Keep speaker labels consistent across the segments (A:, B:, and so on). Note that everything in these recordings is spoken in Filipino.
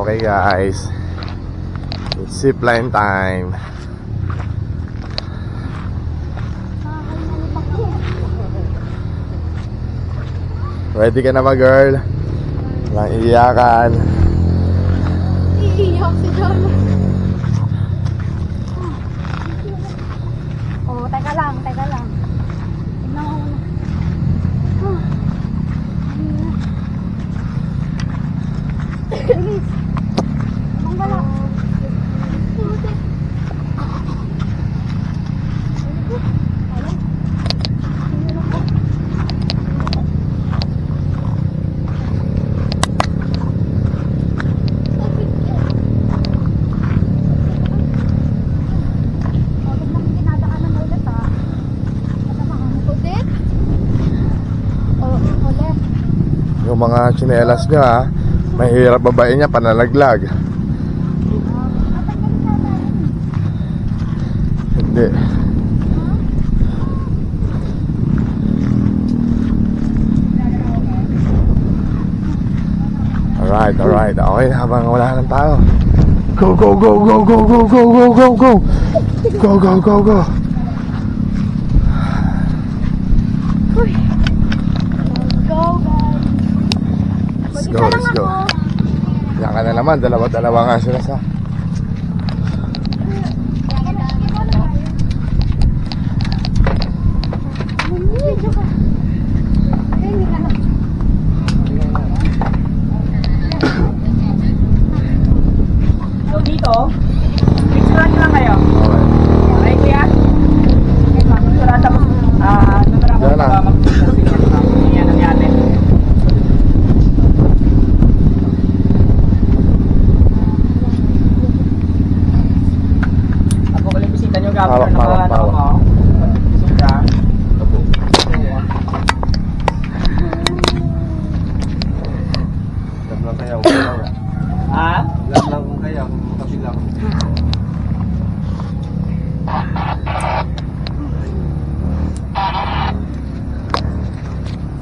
A: Okay guys, it's zipline time. Ready ka na ba girl? Walang iiyakan.
B: Iiyak si John. Oh, teka lang. Tignan mo muna. Bilis. Manggala.
A: Yung mga tsinelas nyo ha, mahirap babae niya, panalaglag. Hindi. Alright. Okay na habang wala ng tao. Go. Go. Let's go. Yan ka na naman, dalawa nga sila sa.
C: So dito, picturean nyo lang kayo. Okay kuya? Picturean tapos,
A: Diyan na.
C: Yan ang yate. Ako kaling bisita nyo gagawin
A: Pawak.
C: Bisita.
A: Lang kaya
C: Ha?
A: lang kaya kasi lang.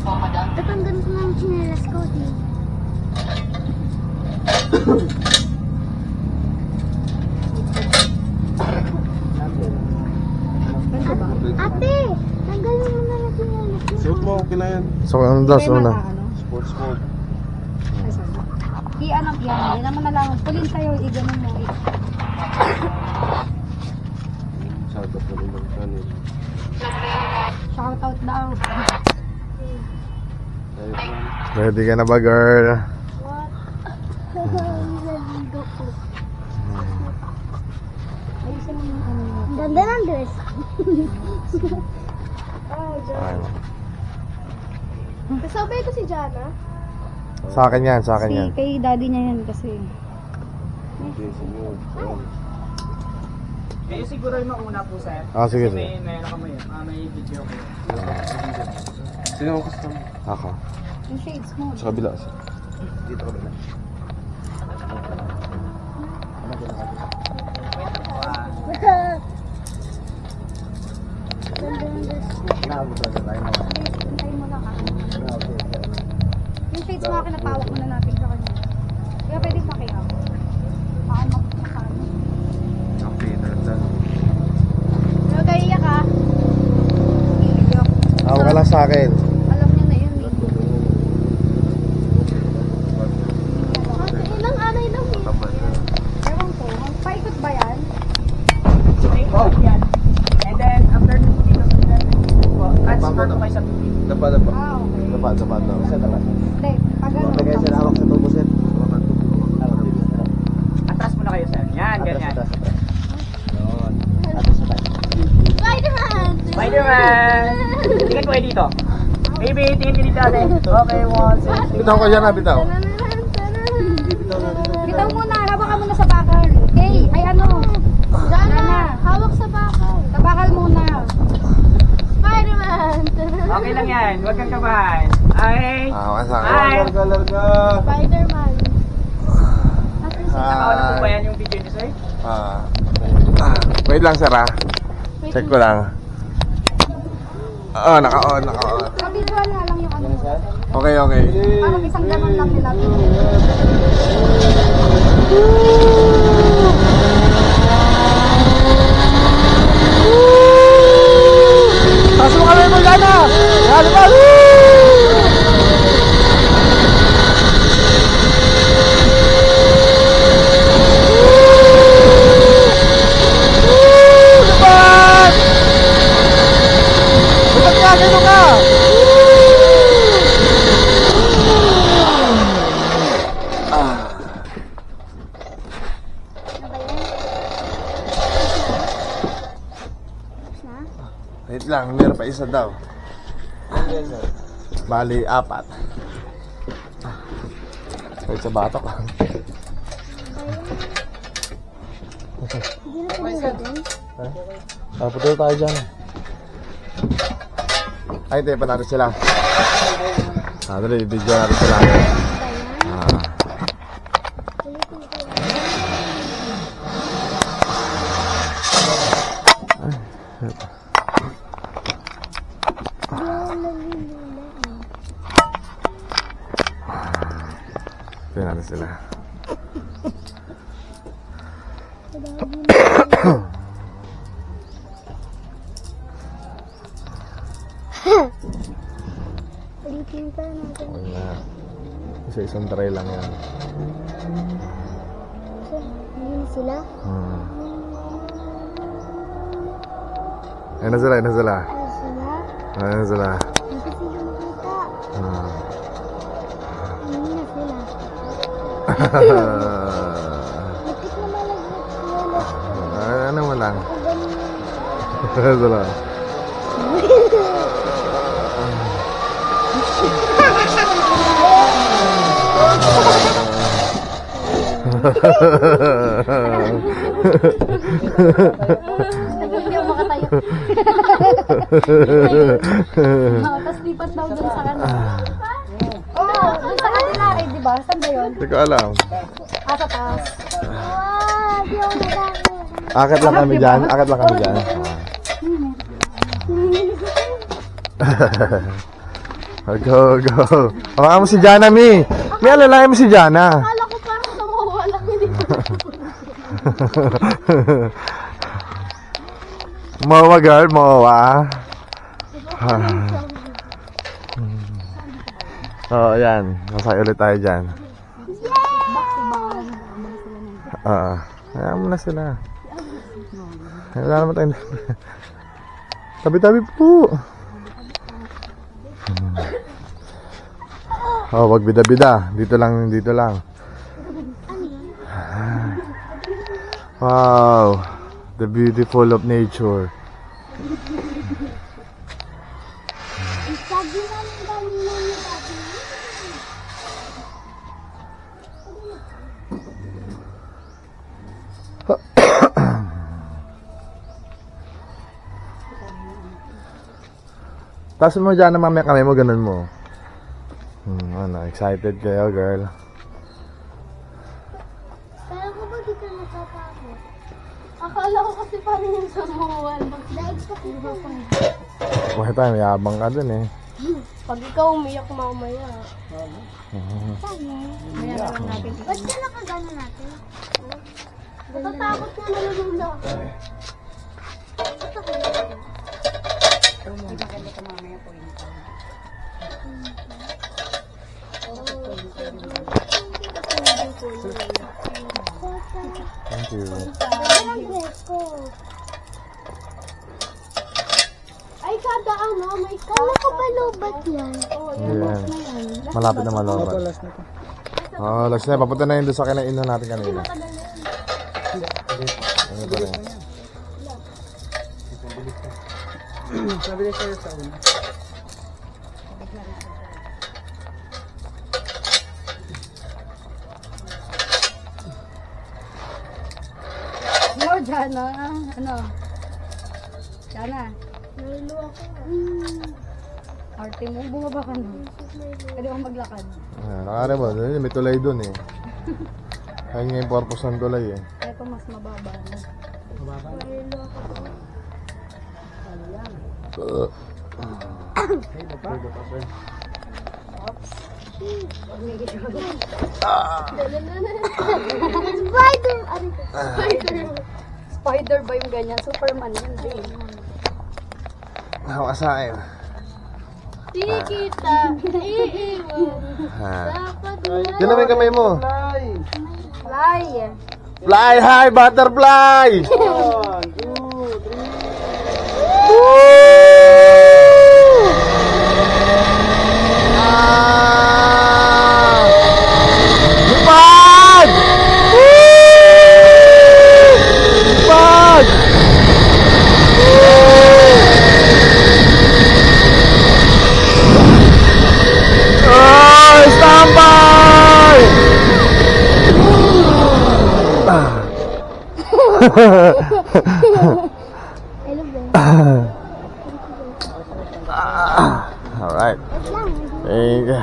B: Ba't ang ganito ng chinelas ko, di? Ate! Tanggalin mo na yung chinelas mo.
A: Suot mo, okay na yan. So ano daw, so na? Sports mode.
B: Iyan ang iyan. Yan naman na lang. Pulin sa'yo. Iganon mo.
A: Sada po rin ng kanin.
B: Shoutout daw.
A: Ready ka na ba girl?
B: What? Naligo ko. Ayusin mo yung ano mo. Ganda ng dress.
A: Ay,
B: Kasabay ko si Jana.
A: sa akin yan.
B: Kay daddy niya yan kasi.
C: Kayo siguro yung mauna po sir.
A: Sige.
C: Kasi may video ko.
A: Sino ang customer? Ako.
B: Yung shades mo.
A: Sa kabila.
C: Dito kabila.
B: Hintayin mo lang yung shades mo akin, napawak mo na natin sa kanya. Kaya pwede pakihaw. Baka makakano.
A: Okay, talaga.
B: Pero kayo iyak ha. Iyak.
A: Hawak ka lang sa akin.
B: Alam niya na yun. Ilang anay lang eh. Ewan ko, magpaikot ba yan?
C: Oh. Yan. And then after dito transfer to kayo sa tubig.
A: Dapa.
B: Ah, okay.
A: Dapa.
C: Sa tapat.
B: Hindi, pag ano.
A: Lagay sila hawak sa tubo, sir.
C: Atras muna kayo sir. Yan, ganyan.
B: Spider-Man!
C: Spider-Man! Tingin ko kayo dito. Baby, tingin ka dito ate. Okay, 1, 2, 3.
A: Bitaw ko dyan, bitaw.
B: Bitaw muna, hawak ka muna sa bakal. Okay, ay ano? Jana, hawak sa bakal. Sa bakal muna. Spider-Man!
C: Okay lang yan. Huwag kang kabahan. Okay.
A: Hawak sa
C: Hi.
A: akin. Larga.
B: Spider-Man.
C: Nakauna po ba yan yung video niyo sir?
A: Wait lang, sir ah. Check ko lang. Naka-on.
B: Ka-visual na lang yung ano.
A: Okay.
B: Parang isang ganon lang nila.
A: Taas mo kami mo dyan na! Yan, diba? Lipat! Lipat ka, ganun ka! Wait lang, meron pa isa daw. Bali, 4. Wait sa batok. Putol tayo dyan. Ay, tayo pa natin sila. Dali, video natin sila. Tignan natin sila.
B: Ulitin ka natin.
A: Wala. Isa-isang try lang yan.
B: Ayun sila.
A: Ayun na sila, ayun na sila.
B: Ayun sila.
A: Ayun na sila.
B: Hindi sila makita. Ayun na sila. Lapit na malaglag.
A: Ano mo lang.
B: Ako ganun.
A: Ayun sila.
B: Hindi ako makatayo. Tapos lipat daw dun sa kanila. Oo, dun sa kanila eh, di ba? Saan ba yun?
A: Hindi ko alam.
B: Sa taas. Di ako natakot.
A: Akit lang kami dyan. Akit lang kami dyan. Go, go. Hawakan mo si Jana, Mi. Mi, alalayan mo si Jana.
B: Akala ko parang sumuha lang hindi ko.
A: Mawa, girl. Mawa. Oo, yan. Masaya ulit tayo dyan. Hayaan mo na sila. Wala naman tayo. Tabi-tabi po. Oh, wag bida-bida. Dito lang, dito lang. Wow. The beautiful of nature.
B: Sabi namin galing namin sabi.
A: Tapos mo dyan na mamaya kami mo, ganun mo. Ano, excited kayo, girl.
B: Kaya ko ba di ka natatakot? Akala ko kasi parang yung sumuwal. Daig ka diba pa.
A: Bakit tayo, mayabang ka dun eh.
B: Pag ikaw umiyak mamaya. Paano? Maya lang natin. Ba't ka nakagano natin? Natatakot nga nalulula ako. Ba't ako nalulula?
A: Thank you.
B: Ang dress ko. Ay, kada ano, may kada. Kala ko ba lobat yan?
A: Yan. Malapit na malobat. Oh, last na. Papunta na yun doon sa kinainan natin kanina. Ano pa rin?
C: Sabi niya sa'yo sa una.
B: No, Jana. Ano? Jana. Nalilo ako. Arte mo, bumaba ka na. Pwede akong maglakad.
A: Nakari mo, may tulay doon eh. Kaya nga yung purpose ng tulay eh.
B: Ito mas mababa na. Nalilo ako. Spider! Spider!
C: Spider ba yung ganyan? Superman yun.
A: Hawa sa akin.
B: Di kita iiwan.
A: Ha.
B: Dapat
A: Diyan naman yung kamay mo.
C: Fly!
A: Fly high, butterfly! Ah! Lipad! Lipad! Oh, standby!
B: Hello, Ben.
A: Alright. Thank you.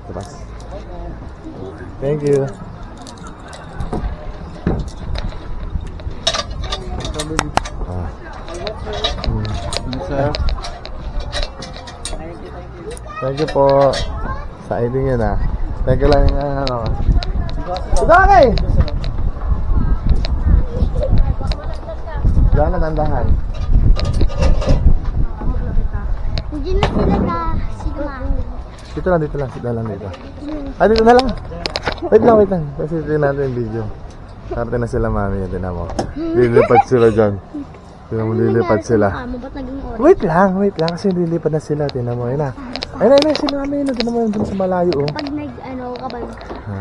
A: Teras. Thank you. Ah. Thank you po. Sa ID yun ah. Thank you lang yung ano. Dami! Diyan na tandahan.
B: Hindi na sila na sila.
A: Dito lang, dito lang. Dito lang dito. Ah, dito na lang. Wait lang. Kasi tingnan natin yung video. Karte na sila mami. Tingnan mo. Lilipad sila dyan. Tingnan mo, lilipad sila.
B: Ba't naging oras?
A: Wait lang. Kasi lilipad na sila. Tingnan mo, yun na. Ayun na, sila mami. Tingnan mo yun dun sa malayo. Oh.
B: Pag kabag.
A: Ha.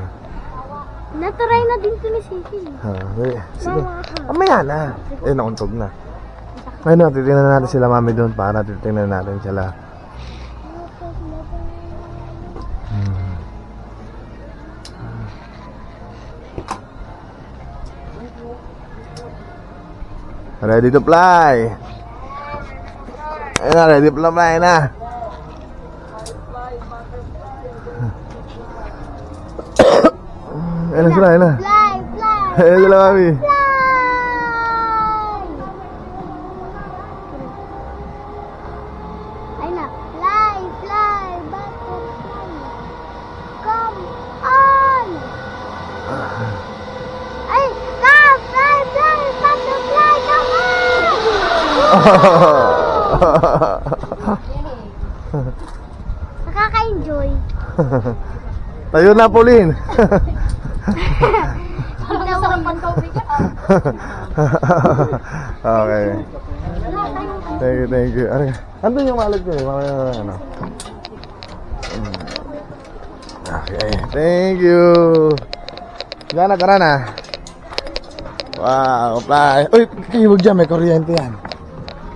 B: Natry na din ito ni Sisi.
A: Ha. Wait. Sige. Mamaya na. Nauntog na. Ayun na, titingnan natin sila mami doon para titingnan natin sila. Ready to fly. Ayun na, ready to fly na. Ayun na sila, ayun na.
B: Fly!
A: Ayun sila mami.
B: Fly! Ay na. Fly! Butterfly! Come on! Ay! Come! Fly! Butterfly! Come on! Nakaka-enjoy.
A: Tayo na, Pauline.
C: Parang sarapan ka ulit.
A: Okay. Thank you. Andun yung wallet ko eh. Mamaya na ano. Okay. Thank you. Diyan na, tara na. Wow, fly. Uy, huwag dyan. May kuryente yan.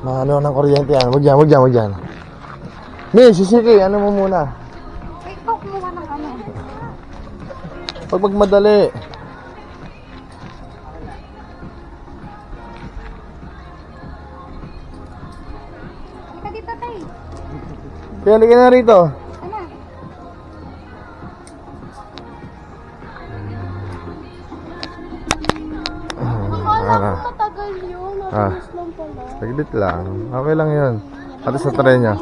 A: Ano ng kuryente yan. Huwag dyan. May, sisiki. Ano mo muna?
B: Wait, kumuha ng ano.
A: Pag magmadali.
B: Halika dito, tay.
A: Kaya halika na rito.
B: Ano?
A: Ano?
B: Matagal yun.
A: Ah.
B: Matagal lang pala.
A: Saglit lang. Okay lang yun. Pati sa tren niya.